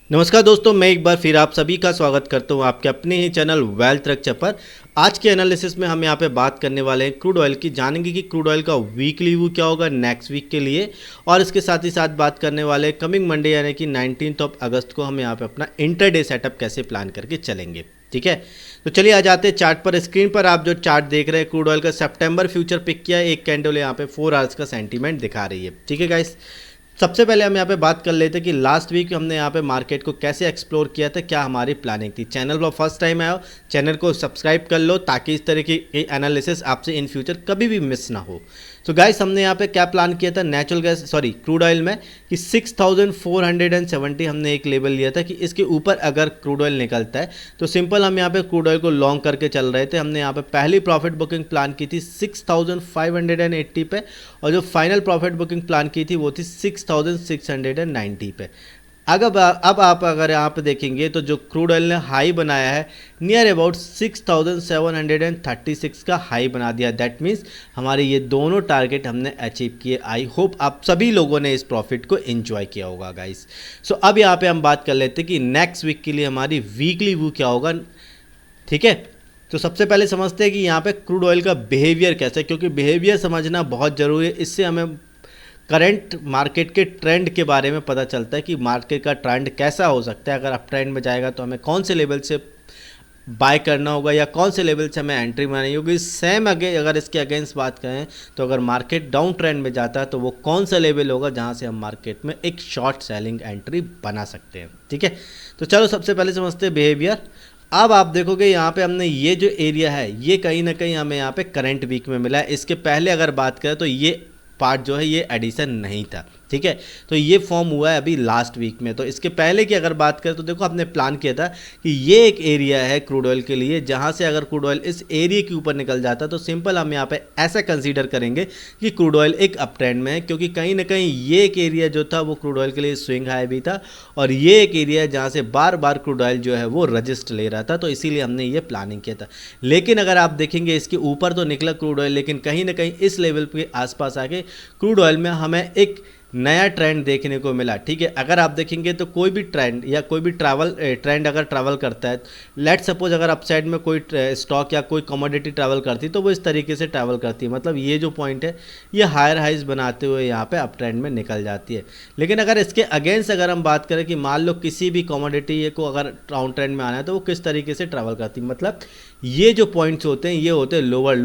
नमस्कार दोस्तों, मैं एक बार फिर आप सभी का स्वागत करता हूं आपके अपने ही चैनल वेल्थ रक्षा पर। आज के एनालिसिस में हम यहां पे बात करने वाले हैं क्रूड ऑयल की। जानेंगे कि क्रूड ऑयल का वीकली व्यू क्या होगा नेक्स्ट वीक के लिए, और इसके साथ ही साथ बात करने वाले कमिंग मंडे यानी कि 19 अगस्त को हम यहां पे अपना इंटरडे सेटअप कैसे प्लान करके चलेंगे। ठीक है, तो चलिए आ जाते हैं चार्ट पर। स्क्रीन पर आप जो चार्ट देख रहे हैं क्रूड ऑयल का सितंबर फ्यूचर पिक किया है। एक कैंडल यहाँ पे 4 आवर्स का सेंटीमेंट दिखा रही है। ठीक है गाइस, सबसे पहले हम यहाँ पे बात कर लेते हैं कि लास्ट वीक हमने यहाँ पे मार्केट को कैसे एक्सप्लोर किया था, क्या हमारी प्लानिंग थी। चैनल पर फर्स्ट टाइम आया हो, चैनल को सब्सक्राइब कर लो ताकि इस तरह की एनालिसिस आपसे इन फ्यूचर कभी भी मिस ना हो। तो गाइस, हमने यहाँ पे क्या प्लान किया था नेचुरल गैस क्रूड ऑयल में कि 6470 हमने एक लेवल लिया था कि इसके ऊपर अगर क्रूड ऑयल निकलता है तो सिंपल हम यहाँ पे क्रूड ऑयल को लॉन्ग करके चल रहे थे। हमने यहाँ पे पहली प्रॉफिट बुकिंग प्लान की थी 6580 पे, और जो फाइनल प्रॉफिट बुकिंग प्लान की थी वो थी 6690 पे। अब आप अगर यहाँ पे देखेंगे तो जो क्रूड ऑयल ने हाई बनाया है नियर अबाउट 6736 का हाई बना दिया। दैट मीन्स हमारे ये दोनों टारगेट हमने अचीव किए। आई होप आप सभी लोगों ने इस प्रॉफिट को एंजॉय किया होगा गाइस। सो अब यहाँ पे हम बात कर लेते हैं कि नेक्स्ट वीक के लिए हमारी वीकली व्यू क्या होगा। ठीक है, तो सबसे पहले समझते हैं कि यहाँ पे क्रूड ऑयल का बिहेवियर कैसा है, क्योंकि बिहेवियर समझना बहुत ज़रूरी है। इससे हमें करंट मार्केट के ट्रेंड के बारे में पता चलता है कि मार्केट का ट्रेंड कैसा हो सकता है। अगर अप ट्रेंड में जाएगा तो हमें कौन से लेवल से बाय करना होगा या कौन से लेवल से हमें एंट्री मारनी होगी। सेम अगर इसके अगेंस्ट बात करें तो अगर मार्केट डाउन ट्रेंड में जाता है तो वो कौन सा लेवल होगा जहाँ से हम मार्केट में एक शॉर्ट सेलिंग एंट्री बना सकते हैं। ठीक है, तो चलो सबसे पहले समझते हैं बिहेवियर। अब आप देखोगे यहाँ पे हमने ये जो एरिया है ये कहीं ना कहीं हमें यहाँ पे करंट वीक में मिला है। इसके पहले अगर बात करें तो ये पार्ट जो है ये एडिशन नहीं था। ठीक है, तो ये फॉर्म हुआ है अभी लास्ट वीक में। तो इसके पहले की अगर बात करें तो देखो हमने प्लान किया था कि ये एक एरिया है क्रूड ऑयल के लिए, जहाँ से अगर क्रूड ऑयल इस एरिया के ऊपर निकल जाता तो सिंपल हम यहाँ पे ऐसा कंसीडर करेंगे कि क्रूड ऑयल एक अप ट्रेंड में है, क्योंकि कहीं ना कहीं ये एक एरिया जो था वो क्रूड ऑयल के लिए स्विंग हाई भी था, और ये एक एरिया है जहाँ से बार बार क्रूड ऑयल जो है वो रजिस्ट ले रहा था। तो इसीलिए हमने ये प्लानिंग किया था। लेकिन अगर आप देखेंगे इसके ऊपर तो निकला क्रूड ऑयल, लेकिन कहीं ना कहीं इस लेवल के आसपास आके क्रूड ऑयल में हमें एक नया ट्रेंड देखने को मिला। ठीक है, अगर आप देखेंगे तो कोई भी ट्रेंड या कोई भी ट्रेंड अगर ट्रैवल करता है, लेट सपोज अगर अपसाइड में कोई स्टॉक या कोई कमोडिटी ट्रैवल करती है तो वो इस तरीके से ट्रैवल करती है। मतलब ये जो पॉइंट है ये हायर हाइज बनाते हुए यहाँ पे अप ट्रेंड में निकल जाती है। लेकिन अगर इसके अगेंस्ट अगर हम बात करें कि मान लो किसी भी कमोडिटी को अगर डाउन ट्रेंड में आना है तो वो किस तरीके से ट्रैवल करती है, मतलब ये जो पॉइंट्स होते हैं ये होते हैं लोअर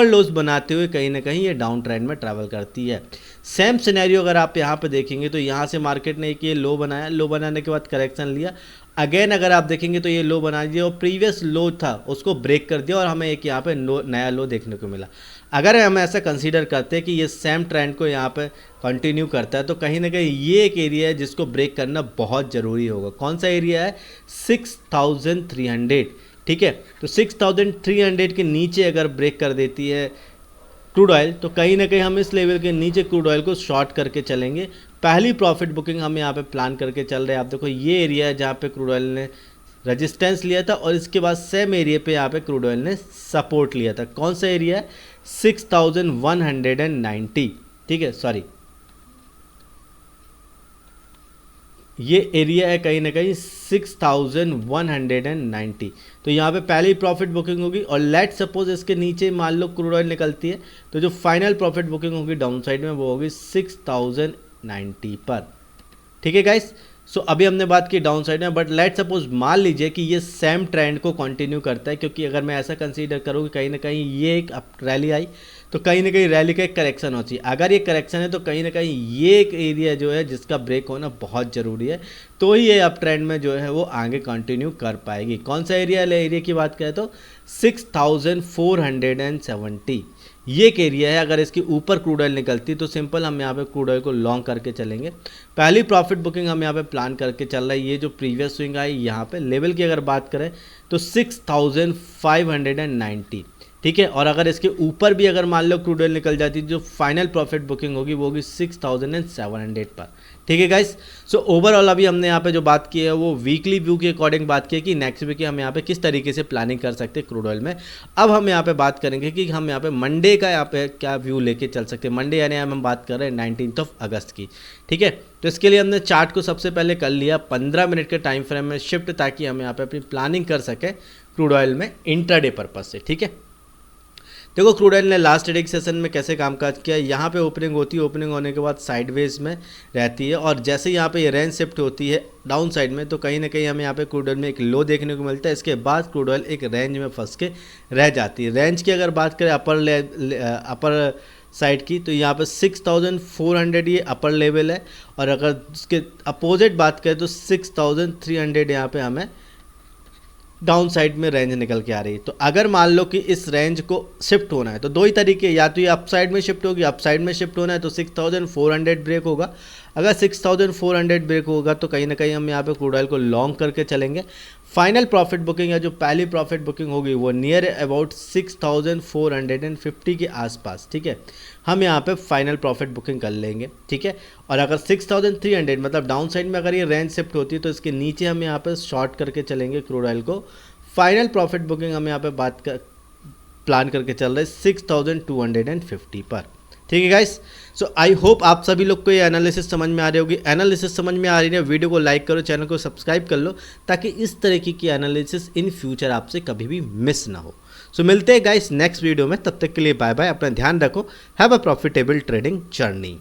लोज बनाते हुए कहीं ना कहीं ये डाउन ट्रेंड में ट्रैवल करती है। सेम सिनेरियो अगर आप यहाँ पे देखेंगे तो यहाँ से मार्केट ने एक ये लो बनाया, लो बनाने के बाद करेक्शन लिया। अगेन अगर आप देखेंगे तो ये लो बना दिया और प्रीवियस लो था उसको ब्रेक कर दिया और हमें एक यहाँ पे नया लो देखने को मिला। अगर हम ऐसा कंसीडर करते हैं कि ये सेम ट्रेंड को यहाँ पे कंटिन्यू करता है तो कहीं ना कहीं ये एक एरिया है जिसको ब्रेक करना बहुत ज़रूरी होगा। कौन सा एरिया है? 6300। ठीक है, तो 6300 के नीचे अगर ब्रेक कर देती है क्रूड ऑयल तो कहीं ना कहीं हम इस लेवल के नीचे क्रूड ऑयल को शॉर्ट करके चलेंगे। पहली प्रॉफिट बुकिंग हम यहाँ पे प्लान करके चल रहे हैं। आप देखो ये एरिया है जहाँ पे क्रूड ऑयल ने रेजिस्टेंस लिया था और इसके बाद सेम एरिया पे यहाँ पे क्रूड ऑयल ने सपोर्ट लिया था। कौन सा एरिया है? 6190। ठीक है, सॉरी, ये एरिया है कहीं ना कहीं 6190। तो यहाँ पे पहली प्रॉफिट बुकिंग होगी और लेट सपोज इसके नीचे मान लो क्रूड ऑयल निकलती है तो जो फाइनल प्रॉफिट बुकिंग होगी डाउन साइड में वो होगी 6090 पर। ठीक है गाइस, सो अभी हमने बात की डाउन साइड में, बट लेट सपोज मान लीजिए कि ये सेम ट्रेंड को कंटिन्यू करता है, क्योंकि अगर मैं ऐसा कंसीडर करूँ कि कहीं ना कहीं ये एक रैली आई तो कहीं ना कहीं रैली का एक करेक्शन होती है। अगर ये करेक्शन है तो कहीं ना कहीं ये एक एरिया जो है जिसका ब्रेक होना बहुत ज़रूरी है, तो ही ये अप ट्रेंड में जो है वो आगे कंटिन्यू कर पाएगी। कौन सा एरिया है? एरिया की बात करें तो 6470 ये एक एरिया है। अगर इसके ऊपर क्रूड ऑयल निकलती तो सिंपल हम यहाँ पे क्रूड ऑयल को लॉन्ग करके चलेंगे। पहली प्रॉफिट बुकिंग हम यहाँ पे प्लान करके चल रहा है। ये जो प्रीवियस स्विंग आई यहाँ पे लेवल की अगर बात करें तो 6590 ठीक है। और अगर इसके ऊपर भी अगर मान लो क्रूड ऑयल निकल जाती है, जो फाइनल प्रॉफिट बुकिंग होगी वो होगी 6700 पर। ठीक है गाइस। सो ओवरऑल अभी हमने यहाँ पे जो बात की है वो वीकली व्यू के अकॉर्डिंग बात की है कि नेक्स्ट वीक हम यहाँ पे किस तरीके से प्लानिंग कर सकते हैं क्रूड ऑयल में। अब हम यहाँ पे बात करेंगे कि हम यहाँ पे मंडे का यहाँ पे क्या व्यू लेके चल सकते हैं। मंडे यानी हम बात कर रहे हैं 19 अगस्त की। ठीक है। तो इसके लिए हमने चार्ट को सबसे पहले कर लिया 15 मिनट के टाइम फ्रेम में शिफ्ट, ताकि हम यहाँ पे अपनी प्लानिंग कर सकें क्रूड ऑयल में इंट्राडे पर्पज से। ठीक है। देखो क्रूड ऑयल ने लास्ट ट्रेडिंग सेशन में कैसे कामकाज किया। यहाँ पे ओपनिंग होती है, ओपनिंग होने के बाद साइडवेज में रहती है, और जैसे यहाँ पे ये रेंज शिफ्ट होती है डाउन साइड में, तो कहीं ना कहीं हमें यहाँ पे क्रूड ऑयल में एक लो देखने को मिलता है। इसके बाद क्रूड ऑयल एक रेंज में फंस के रह जाती है। रेंज की अगर बात करें अपर साइड की, तो यहाँ पर 6400 ये अपर लेवल है, और अगर उसके अपोजिट बात करें तो 6300 यहाँ पे हमें डाउन साइड में रेंज निकल के आ रही है। तो अगर मान लो कि इस रेंज को शिफ्ट होना है तो दो ही तरीके, या तो ये अप साइड में शिफ्ट होगी, अप साइड में शिफ्ट होना है तो 6400 ब्रेक होगा। अगर 6400 ब्रेक होगा तो कहीं ना कहीं हम यहाँ पे क्रूड ऑयल को लॉन्ग करके चलेंगे। फाइनल प्रॉफिट बुकिंग या जो पहली प्रॉफिट बुकिंग होगी वो नियर अबाउट 6450 के आसपास। ठीक है। हम यहाँ पे फाइनल प्रॉफिट बुकिंग कर लेंगे। ठीक है। और अगर 6300 मतलब डाउन साइड में अगर ये रेंज शिफ्ट होती है तो इसके नीचे हम यहाँ पे शॉर्ट करके चलेंगे क्रूड ऑयल को। फाइनल प्रॉफिट बुकिंग हम यहाँ पे प्लान करके चल रहे हैं 6250 पर। ठीक है गाइस। सो आई होप आप सभी लोग को ये एनालिसिस समझ में आ रही होगी। एनालिसिस समझ में आ रही है, वीडियो को लाइक करो, चैनल को सब्सक्राइब कर लो, ताकि इस तरीके की एनालिसिस इन फ्यूचर आपसे कभी भी मिस ना हो। सो मिलते हैं गाइस नेक्स्ट वीडियो में, तब तक के लिए बाय बाय, अपना ध्यान रखो, have a profitable trading journey.